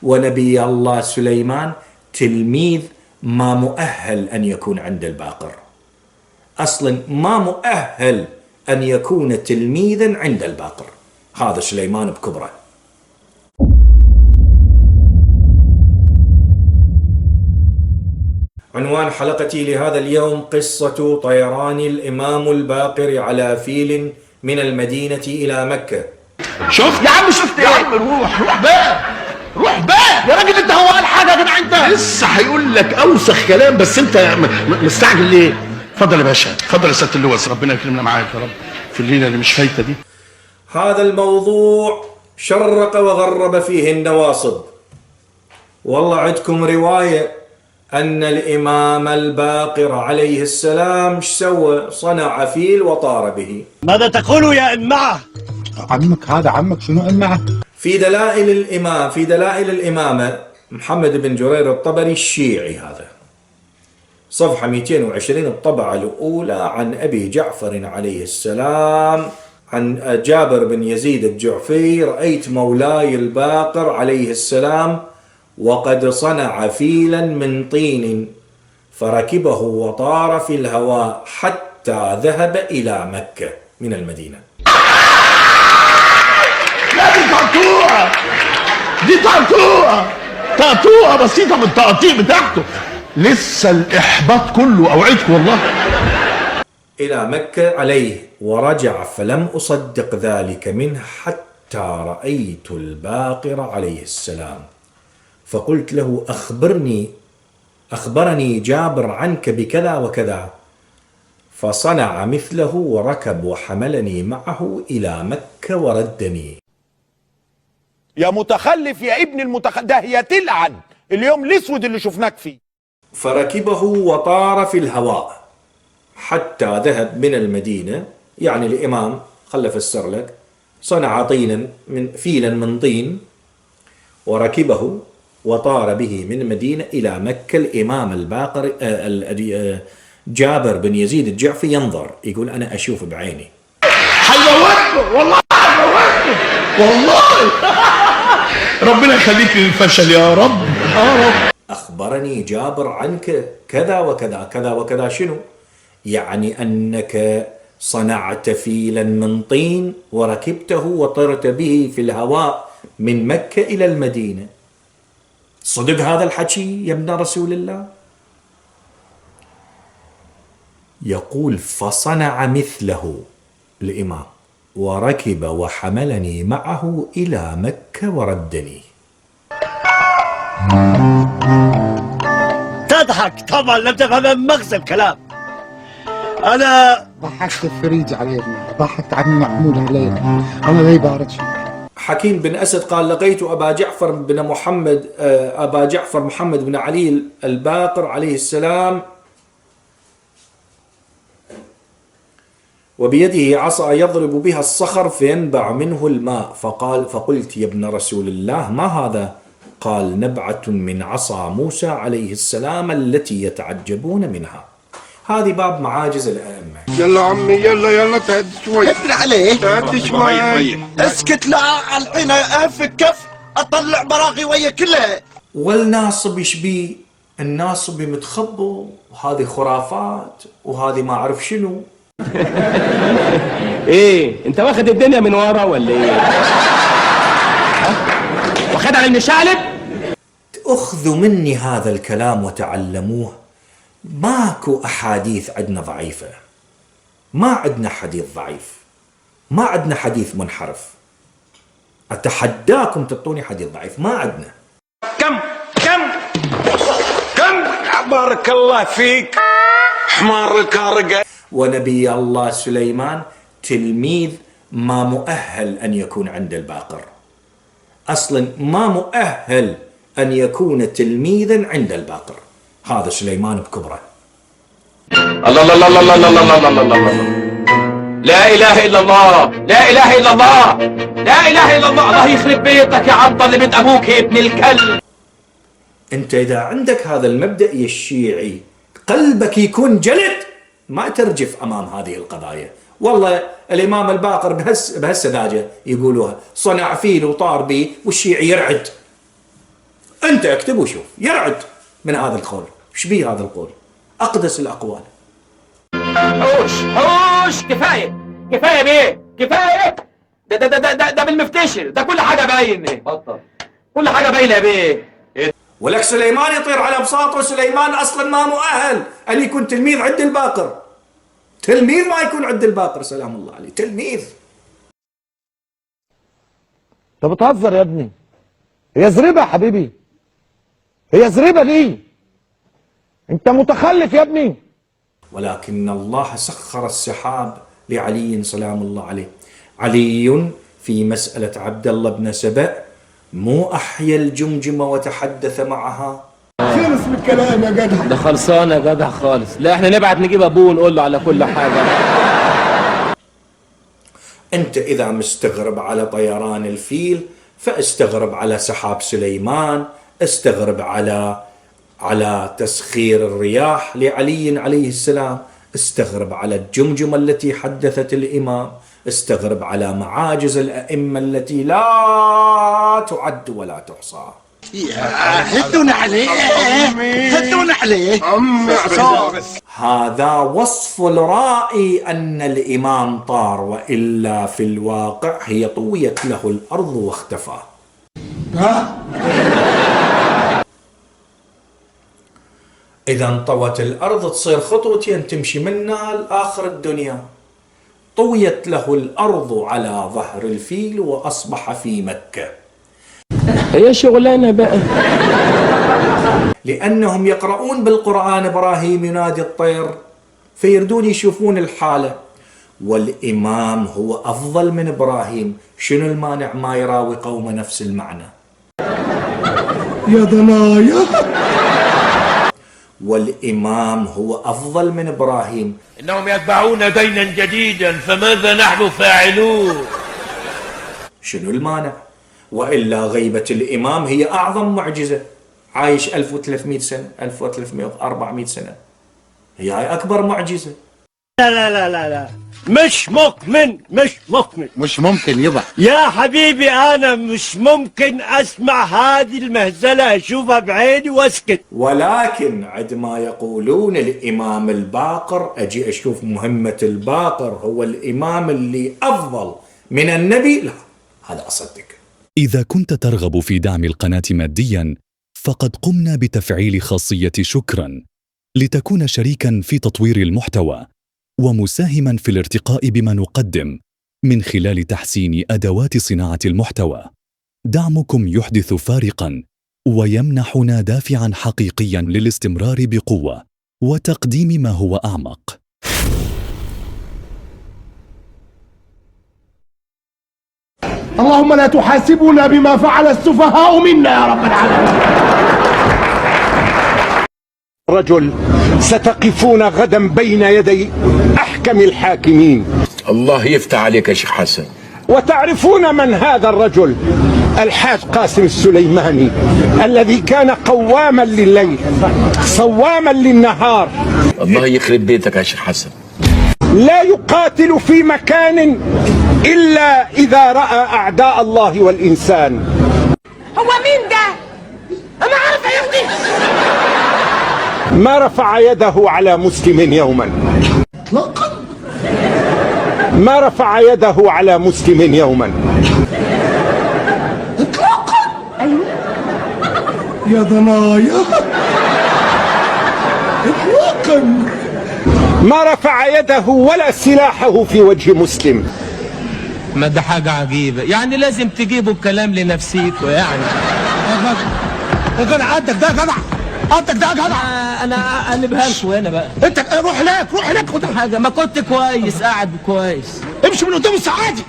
ونبي الله سليمان تلميذ ما مؤهل أن يكون عند الباقر، أصلا ما مؤهل أن يكون تلميذا عند الباقر. هذا سليمان بكبره. عنوان حلقتي لهذا اليوم: قصة طيران الإمام الباقر على فيل من المدينة إلى مكة. شفت يا عم؟ شفت ايه؟ يا عم روح بقى، روح بقى يا راجل. انت هو قال حاجه يا جدع؟ انت لسه هيقول لك اوسخ كلام، بس انت مستعجل ليه؟ اتفضل يا باشا، اتفضل يا سياده اللواء، ربنا يكرمنا معاك يا رب في الليله اللي مش فايته دي. هذا الموضوع شرق وغرب فيه النواصب. والله عندكم روايه ان الامام الباقر عليه السلام ايش سوى؟ صنع فيل وطار به. ماذا تقول يا إمعة؟ عمك هذا عمك، شنو إمعة؟ في دلائل الإمامة محمد بن جرير الطبري الشيعي، هذا صفحة 220 الطبعة الأولى، عن أبي جعفر عليه السلام عن جابر بن يزيد الجعفي: رأيت مولاي الباقر عليه السلام وقد صنع فيلا من طين فركبه وطار في الهواء حتى ذهب إلى مكة من المدينة. لا دي طقطوقه، دي طقطوقه بسيطه من التقطيع بتاعته، لسه الاحباط كله اوعدكم والله. إلى مكة عليه ورجع، فلم أصدق ذلك منه حتى رأيت الباقر عليه السلام فقلت له: أخبرني جابر عنك بكذا وكذا، فصنع مثله وركب وحملني معه إلى مكة وردني. يا متخلف يا ابن المتخلف، ده هي تلعن اليوم الاسود اللي شفناك فيه. فركبه وطار في الهواء حتى ذهب من المدينة، يعني الإمام خلف السرلك صنع فيلا من طين وركبه وطار به من المدينة إلى مكة. الإمام الباقر جابر بن يزيد الجعفي ينظر، يقول: أنا أشوف بعيني. هيموتكم والله، هيموتكم والله. ربنا يخليك للفشل يا رب يا رب. أخبرني جابر عنك كذا وكذا كذا وكذا. شنو؟ يعني أنك صنعت فيلا من طين وركبته وطرت به في الهواء من مكة إلى المدينة. صدق هذا الحكي يا ابن رسول الله؟ يقول: فصنع مثله الإمام وركب وحملني معه إلى مكة وردني. تضحك طبعا، لم تفهم مغزى الكلام. أنا ضحكت الفريج علينا، ضحكت عن محمود علينا، الله لا يبارك فيك. حكيم بن أسد قال: لقيت أبا جعفر محمد بن علي الباقر عليه السلام وبيده عصا يضرب بها الصخر فينبع منه الماء، فقلت: يا ابن رسول الله ما هذا؟ قال: نبعة من عصا موسى عليه السلام التي يتعجبون منها. هذه باب معاجز الأئمة. يلا عمي يلا تهدي شوي. ابن عليه، تهدي شوي. اسكت. لا الحين افك كف اطلع براغي ويا كلها. والناصب يشبيه، الناصب متخبو، وهذه خرافات وهذه ما أعرف شنو. ايه انت واخد الدنيا من ورا ولا ايه؟ واخد على النشالب؟ أخذوا مني هذا الكلام وتعلموه. ماكو أحاديث عندنا ضعيفة، ما عندنا حديث ضعيف، ما عندنا حديث منحرف. أتحداكم تعطوني حديث ضعيف، ما عندنا. كم بارك الله فيك حمار الكارقة. ونبي الله سليمان تلميذ ما مؤهل أن يكون عند الباقر، أصلا ما مؤهل أن يكون تلميذا عند الباقر. هذا سليمان بكبره. الله الله الله الله الله الله الله الله. لا اله الا الله، لا اله الا الله، لا اله الا الله. الله يخرب بيتك يا عبد اللي بنت ابوك يا ابن الكلب. انت اذا عندك هذا المبدأ يا الشيعي قلبك يكون جلد، ما ترجف امام هذه القضايا. والله الامام الباقر بهالسذاجه يقولوها، صنع فيل وطار بي، والشيعي يرعد. انت اكتب وشوف، يرعد من هذا القول. ايش بيه هذا القول؟ اقدس الاقوال. حوش كفايه كفايه بيه كفايه. ده بالمفتشر، ده كل حاجه باينه، كل حاجه باينه يا بيه. ولك سليمان يطير على بساطه، سليمان اصلا ما مؤهل ان يكون تلميذ عند الباقر. تلميذ ما يكون عند الباقر سلام الله عليه، تلميذ. انت بتهزر يا ابني، هي زريبه يا حبيبي، هي زريبه دي، انت متخلف يا ابني. ولكن الله سخر السحاب لعلي سلام الله عليه. علي في مسألة عبد الله بن سبأ مو أحيا الجمجمة وتحدث معها. خلص من الكلام يا جدع. ده خلصانه يا جدع خالص. لا احنا نبعت نجيب ابوه ونقول له على كل حاجه. أنت إذا مستغرب على طيران الفيل فاستغرب على سحاب سليمان، استغرب على تسخير الرياح لعلي عليه السلام، استغرب على الجمجمة التي حدثت الإمام، استغرب على معاجز الأئمة التي لا تعد ولا تحصى. هدونا عليه، هدونا عليه. هذا وصف الرائي أن الإمام طار، وإلا في الواقع هي طويت له الأرض واختفى. إذا انطوت الأرض تصير خطوتين تمشي منها لآخر الدنيا. طويت له الأرض على ظهر الفيل وأصبح في مكة. هي شغلانه بقى. لأنهم يقرؤون بالقرآن إبراهيم ينادي الطير، فيردون يشوفون الحالة. والإمام هو أفضل من إبراهيم، شنو المانع ما يراوي قوم نفس المعنى؟ يا ضنايا. والإمام هو أفضل من إبراهيم. إنهم يتبعون دينا جديدا فماذا نحن فاعلون؟ شنو المانع؟ وإلا غيبة الإمام هي أعظم معجزة. عايش 1300 سنة، 1400 سنة، هي هاي أكبر معجزة. لا لا لا لا لا، مش ممكن مش ممكن يبقى يا حبيبي، أنا مش ممكن أسمع هذه المهزلة، أشوفها بعيني وأسكت. ولكن عندما يقولون الإمام الباقر، أجي أشوف مهمة الباقر هو الإمام اللي أفضل من النبي، لا هذا أصدق. إذا كنت ترغب في دعم القناة مادياً، فقد قمنا بتفعيل خاصية شكراً لتكون شريكاً في تطوير المحتوى ومساهماً في الارتقاء بما نقدم من خلال تحسين أدوات صناعة المحتوى. دعمكم يحدث فارقاً ويمنحنا دافعاً حقيقياً للاستمرار بقوة وتقديم ما هو أعمق. اللهم لا تحاسبنا بما فعل السفهاء منا يا رب العالمين. رجل ستقفون غدا بين يدي أحكم الحاكمين. الله يفتح عليك يا شيخ حسن. وتعرفون من هذا الرجل؟ الحاج قاسم السليماني، الذي كان قواما لليل صواما للنهار. الله يخرب بيتك يا شيخ حسن. لا يقاتل في مكان إلا إذا رأى أعداء الله والإنسان. هو مين ده؟ أنا عارفة يا أختي. ما رفع يده على مسلم يوما اطلاقا، ما رفع يده على مسلم يوما اطلاقا. ايوه يا ضنايا. اطلاقا. ما رفع يده ولا سلاحه في وجه مسلم. ما ده حاجه عجيبه، يعني لازم تجيبوا الكلام لنفسيكوا يعني. يا جدع عندك ده، يا جدع عندك ده، يا جدع. انا اقلبها لكم هنا بقى. انت روح هناك، روح هناك، خد حاجه. ما كنت كويس، قاعد كويس. امشي من قدام السعادي.